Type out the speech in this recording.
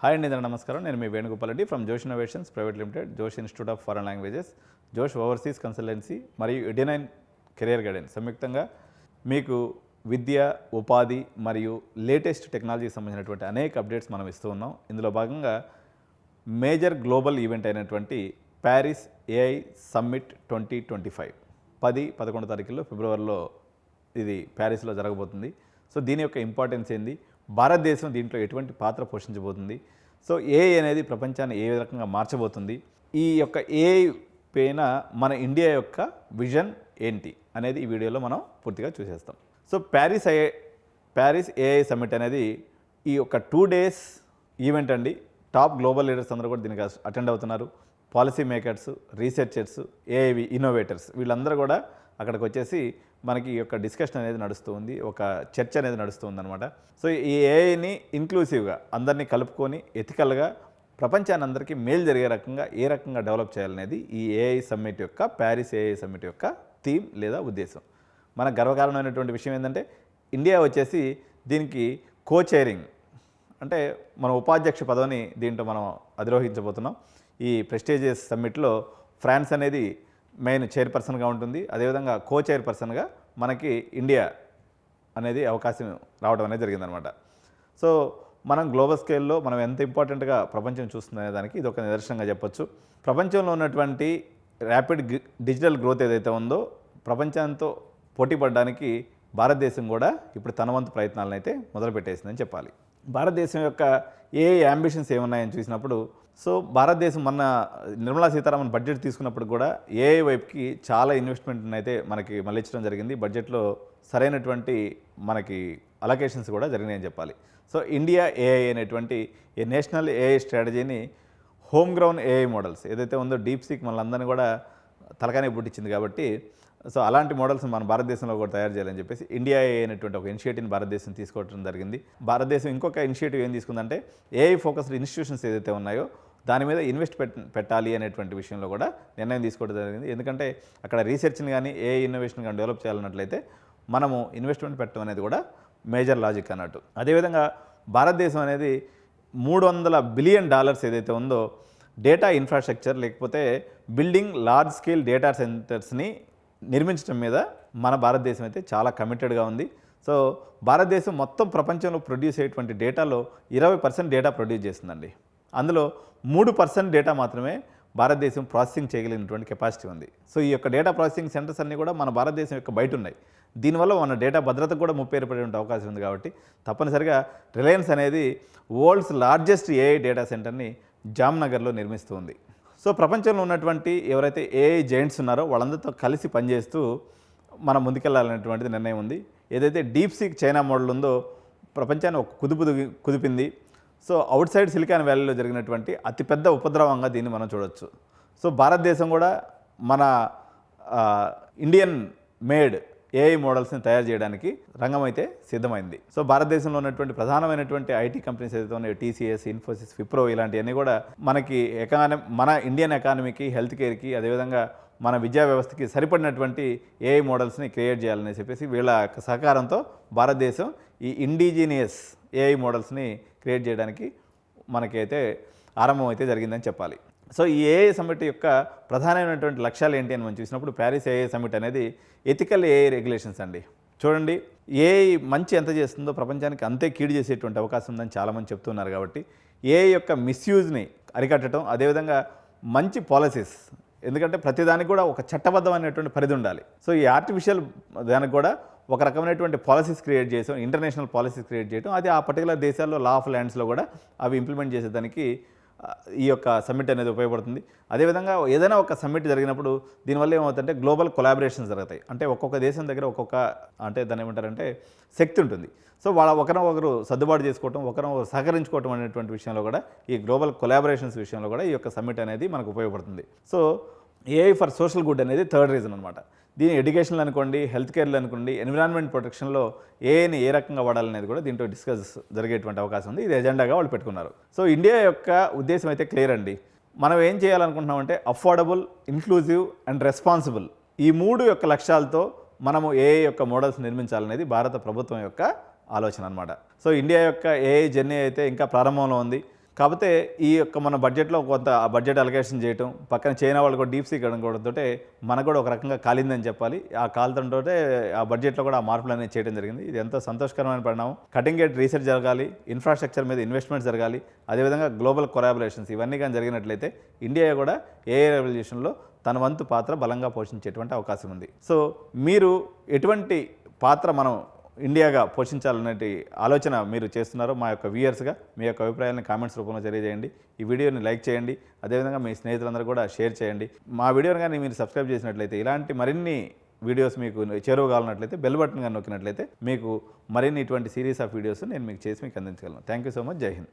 Hi అండి, నమస్కారం. నేను మీ వేణుగోపాల్ రెడ్డి ఫ్రమ్ జోష్ ఇన్నోవేషన్స్ ప్రైవేట్ లిమిటెడ్, జోష్ ఇన్స్టిట్యూట్ ఆఫ్ ఫారెన్ లాంగ్వేజెస్, జోష్ ఓవర్సీస్ కన్సల్టెన్సీ మరియు ఎడినైన్ కెరియర్ గైడెన్స్ సంయుక్తంగా మీకు విద్య, ఉపాధి మరియు లేటెస్ట్ టెక్నాలజీకి సంబంధించినటువంటి అనేక అప్డేట్స్ మనం ఇస్తూ ఉన్నాం. ఇందులో భాగంగా మేజర్ గ్లోబల్ ఈవెంట్ అయినటువంటి ప్యారిస్ ఏఐ సమ్మిట్ 2025 10-11 తారీఖుల్లో ఫిబ్రవరిలో ఇది ప్యారిస్లో జరగబోతుంది. సో దీని యొక్క ఇంపార్టెన్స్ ఏంది, భారతదేశం దీంట్లో ఎటువంటి పాత్ర పోషించబోతుంది, సో ఏఐ అనేది ప్రపంచాన్ని ఏ రకంగా మార్చబోతుంది, ఈ యొక్క ఏఐ పైన మన ఇండియా యొక్క విజన్ ఏంటి అనేది ఈ వీడియోలో మనం పూర్తిగా చూసేస్తాం. సో ప్యారిస్ ఏఐ సమ్మిట్ అనేది ఈ యొక్క 2 days ఈవెంట్ అండి. టాప్ గ్లోబల్ లీడర్స్ అందరూ కూడా దీనికి అటెండ్ అవుతున్నారు. Policy makers, researchers, AI innovators వీళ్ళందరూ కూడా అక్కడికి వచ్చేసి మనకి ఈ యొక్క డిస్కషన్ అనేది నడుస్తూ ఉంది, ఒక చర్చ అనేది నడుస్తూ ఉందన్నమాట. సో ఈ ఏఐని ఇంక్లూసివ్గా అందరినీ కలుపుకొని ఎథికల్గా ప్రపంచాన్ని అందరికీ మేలు జరిగే రకంగా ఏ రకంగా డెవలప్ చేయాలనేది ఈ ఏఐ సమ్మిట్ యొక్క ప్యారిస్ ఏఐ సమ్మిట్ యొక్క థీమ్ లేదా ఉద్దేశం. మన గర్వకారణమైనటువంటి విషయం ఏంటంటే ఇండియా వచ్చేసి దీనికి కో-చైరింగ్ అంటే మన ఉపాధ్యక్ష పదవిని దీంట్లో మనం అధిరోహించబోతున్నాం. ఈ ప్రెస్టీజియస్ సమ్మిట్లో ఫ్రాన్స్ అనేది మెయిన్ చైర్పర్సన్గా ఉంటుంది. అదేవిధంగా కో-చైర్పర్సన్గా మనకి ఇండియా అనేది అవకాశం రావడం అనేది జరిగిందనమాట. సో మనం గ్లోబల్ స్కేల్లో మనం ఎంత ఇంపార్టెంట్గా ప్రపంచం చూస్తుందనే దానికి ఇది ఒక నిదర్శనంగా చెప్పొచ్చు. ప్రపంచంలో ఉన్నటువంటి ర్యాపిడ్ డిజిటల్ గ్రోత్ ఏదైతే ఉందో ప్రపంచంతో పోటీ పడడానికి భారతదేశం కూడా ఇప్పుడు తన వంతు ప్రయత్నాలను అయితే మొదలుపెట్టేసిందని చెప్పాలి. భారతదేశం యొక్క ఏ అంబిషన్స్ ఏమున్నాయని చూసినప్పుడు, సో భారతదేశం మన నిర్మలా సీతారామన్ బడ్జెట్ తీసుకున్నప్పుడు కూడా ఏఐ వైపుకి చాలా ఇన్వెస్ట్మెంట్ని అయితే మనకి మళ్ళించడం జరిగింది. బడ్జెట్లో సరైనటువంటి మనకి అలొకేషన్స్ కూడా జరిగినాయని చెప్పాలి. సో ఇండియా ఏఐ అనేటువంటి ఈ నేషనల్ ఏఐ స్ట్రాటజీని హోమ్ గ్రౌండ్ ఏఐ మోడల్స్ ఏదైతే ఉందో డీప్సీక్ మనలందరినీ కూడా తలకానే పుట్టించింది కాబట్టి, సో అలాంటి మోడల్స్ మన భారతదేశంలో కూడా తయారు చేయాలని చెప్పేసి ఇండియా ఏఐ అనేటువంటి ఒక ఇనిషియేటివ్ని భారతదేశం తీసుకోవడం జరిగింది. భారతదేశం ఇంకొక ఇనిషియేటివ్ ఏం తీసుకుందంటే ఏఐ ఫోకస్డ్ ఇన్స్టిట్యూషన్స్ ఏదైతే ఉన్నాయో దాని మీద ఇన్వెస్ట్ పెట్టాలి అనేటువంటి విషయంలో కూడా నిర్ణయం తీసుకోవడం జరిగింది. ఎందుకంటే అక్కడ రీసెర్చ్ని కానీ ఏఐ ఇన్నోవేషన్ కానీ డెవలప్ చేయాలన్నట్లయితే మనము ఇన్వెస్ట్మెంట్ పెట్టడం అనేది కూడా మేజర్ లాజిక్ అన్నట్టు. అదేవిధంగా భారతదేశం అనేది $300 బిలియన్ ఏదైతే ఉందో డేటా ఇన్ఫ్రాస్ట్రక్చర్ లేకపోతే బిల్డింగ్ లార్జ్ స్కేల్ డేటా సెంటర్స్ని నిర్మించడం మీద మన భారతదేశం అయితే చాలా కమిటెడ్గా ఉంది. సో భారతదేశం మొత్తం ప్రపంచంలో ప్రొడ్యూస్ అయ్యేటువంటి డేటాలో 20% డేటా ప్రొడ్యూస్ చేస్తుందండి. అందులో 3% డేటా మాత్రమే భారతదేశం ప్రాసెసింగ్ చేయగలిగినటువంటి కెపాసిటీ ఉంది. సో ఈ యొక్క డేటా ప్రాసెసింగ్ సెంటర్స్ అన్నీ కూడా మన భారతదేశం యొక్క బయట ఉన్నాయి. దీనివల్ల మన డేటా భద్రతకు కూడా ముప్పు ఏర్పడే అవకాశం ఉంది. కాబట్టి తప్పనిసరిగా రిలయన్స్ అనేది వరల్డ్స్ లార్జెస్ట్ ఏఐ డేటా సెంటర్ని జామ్నగర్లో నిర్మిస్తూ ఉంది. సో ప్రపంచంలో ఉన్నటువంటి ఎవరైతే ఏఐ జైంట్స్ ఉన్నారో వాళ్ళందరితో కలిసి పనిచేస్తూ మనం ముందుకెళ్లాలనేటువంటిది నిర్ణయం ఉంది. ఏదైతే డీప్సీక్ చైనా మోడల్ ఉందో ప్రపంచాన్ని ఒక కుదిపింది. సో అవుట్ సైడ్ సిలికాన్ వ్యాలీలో జరిగినటువంటి అతిపెద్ద ఉపద్రవంగా దీన్ని మనం చూడవచ్చు. సో భారతదేశం కూడా మన ఇండియన్ మేడ్ ఏఐ మోడల్స్ని తయారు చేయడానికి రంగం అయితే సిద్ధమైంది. సో భారతదేశంలో ఉన్నటువంటి ప్రధానమైనటువంటి ఐటీ కంపెనీస్ ఏదైతే ఉన్నాయో టీసీఎస్, ఇన్ఫోసిస్, విప్రో ఇలాంటివన్నీ కూడా మనకి మన ఇండియన్ ఎకానమీకి, హెల్త్ కేర్కి, అదేవిధంగా మన విద్యా వ్యవస్థకి సరిపడినటువంటి ఏఐ మోడల్స్ని క్రియేట్ చేయాలని చెప్పేసి వీళ్ళ సహకారంతో భారతదేశం ఈ ఇండిజినియస్ ఏఐ మోడల్స్ని క్రియేట్ చేయడానికి మనకైతే ఆరంభం అయితే జరిగిందని చెప్పాలి. సో ఈ ఏఐ సమ్మిట్ యొక్క ప్రధానమైనటువంటి లక్ష్యాలు ఏంటి అని మనం చూసినప్పుడు ప్యారిస్ ఏఐ సమ్మిట్ అనేది ఎథికల్ ఏఐ రెగ్యులేషన్స్ అండి. చూడండి, ఏఐ మంచి ఎంత చేస్తుందో ప్రపంచానికి అంతే కీడు చేసేటువంటి అవకాశం ఉందని చాలామంది చెప్తున్నారు. కాబట్టి ఏఐ యొక్క మిస్యూజ్ని అరికట్టడం, అదేవిధంగా మంచి పాలసీస్, ఎందుకంటే ప్రతిదానికి కూడా ఒక చట్టబద్ధమైనటువంటి పరిధి ఉండాలి. సో ఈ ఆర్టిఫిషియల్ దానికి కూడా ఒక రకమైనటువంటి పాలసీస్ క్రియేట్ చేసాం, ఇంటర్నేషనల్ పాలసీస్ క్రియేట్ చేయడం, అది ఆ పర్టికులర్ దేశాల్లో లా ఆఫ్ ల్యాండ్స్లో కూడా అవి ఇంప్లిమెంట్ చేసేదానికి ఈ యొక్క సమ్మిట్ అనేది ఉపయోగపడుతుంది. అదేవిధంగా ఏదైనా ఒక సమ్మిట్ జరిగినప్పుడు దీనివల్ల ఏమవుతుందంటే గ్లోబల్ కొలాబరేషన్స్ జరుగుతాయి. అంటే ఒక్కొక్క దేశం దగ్గర అంటే దాన్ని ఏమంటారంటే శక్తి ఉంటుంది. సో ఒకరినొకరు సర్దుబాటు చేసుకోవటం, ఒకరినొకరు సహకరించుకోవటం అనేటువంటి విషయంలో కూడా ఈ గ్లోబల్ కొలాబరేషన్స్ విషయంలో కూడా ఈ యొక్క సమ్మిట్ అనేది మనకు ఉపయోగపడుతుంది. So AI for social good అనేది థర్డ్ రీజన్ అనమాట. దీని ఎడ్యుకేషన్లో అనుకోండి, హెల్త్ కేర్లో అనుకోండి, ఎన్విరాన్మెంట్ ప్రొటెక్షన్లో ఏఐని ఏ రకంగా వాడాలనేది కూడా దీంట్లో డిస్కస్ జరిగేటువంటి అవకాశం ఉంది. ఇది ఎజెండాగా వాళ్ళు పెట్టుకున్నారు. సో ఇండియా యొక్క ఉద్దేశం అయితే క్లియర్ అండి. మనం ఏం చేయాలనుకుంటున్నామంటే అఫోర్డబుల్, ఇన్క్లూజివ్ అండ్ రెస్పాన్సిబుల్ ఈ 3 యొక్క లక్ష్యాలతో మనము ఏఐ యొక్క మోడల్స్ నిర్మించాలనేది భారత ప్రభుత్వం యొక్క ఆలోచన అనమాట. సో ఇండియా యొక్క ఏఐ జర్నీ అయితే ఇంకా ప్రారంభంలో ఉంది. కాకపోతే ఈ యొక్క మన బడ్జెట్లో కొంత బడ్జెట్ అలొకేషన్ చేయటం, పక్కన చైనా వాళ్ళు కూడా డీప్ సీ కనుకోవడంతో మనకు కూడా ఒక రకంగా కాలిందని చెప్పాలి. ఆ కాలుతుంటే ఆ బడ్జెట్లో కూడా ఆ మార్పులు అనేది చేయడం జరిగింది. ఇది ఎంతో సంతోషకరమైన పరిణామం. కటింగ్ ఎడ్జ్ రీసెర్చ్ జరగాలి, ఇన్ఫ్రాస్ట్రక్చర్ మీద ఇన్వెస్ట్మెంట్ జరగాలి, అదేవిధంగా గ్లోబల్ కొలాబరేషన్స్ ఇవన్నీ కానీ జరిగినట్లయితే ఇండియా కూడా ఏఐ రెవల్యూషన్లో తన వంతు పాత్ర బలంగా పోషించేటువంటి అవకాశం ఉంది. సో మీరు ఎటువంటి పాత్ర మనం ఇండియాగా పోషించాలనే ఆలోచన మీరు చేస్తున్నారో మా యొక్క వ్యూయర్స్గా మీ యొక్క అభిప్రాయాలను కామెంట్స్ రూపంలో తెలియజేయండి. ఈ వీడియోని లైక్ చేయండి, అదేవిధంగా మీ స్నేహితులందరూ కూడా షేర్ చేయండి. మా వీడియోని కానీ మీరు సబ్స్క్రైబ్ చేసినట్లయితే ఇలాంటి మరిన్ని వీడియోస్ మీకు చేరువగాలన్నట్లయితే బెల్ బటన్ కానీ నొక్కినట్లయితే మీకు మరిన్ని ఇటువంటి సిరీస్ ఆఫ్ వీడియోస్ నేను మీకు చేసి మీకు అందించగలను. Thank you so much. జై హింద్.